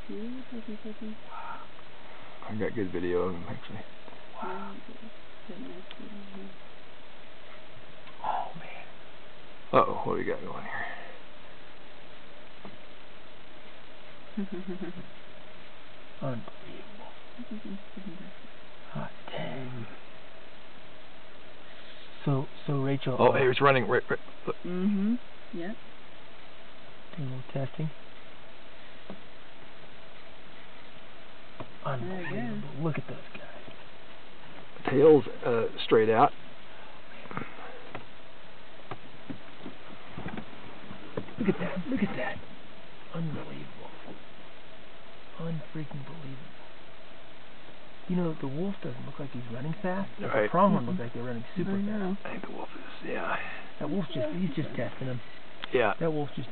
Yeah, puppy. Wow. I got good video of him, actually. Wow. Oh, man. Uh-oh, what do we got going here? Unbelievable. Hot dang. So Rachel. Oh, hey, it's running. Right. Look. Yeah. Doing a little testing. Unbelievable. Look at those guys. Tails straight out. Oh, man. Look at that. Unbelievable. Unfreaking believable. You know, the wolf doesn't look like he's running fast, but the pronghorn looks like they're running super fast. I I think the wolf is, yeah. That wolf's he's just testing them. Yeah. That wolf's just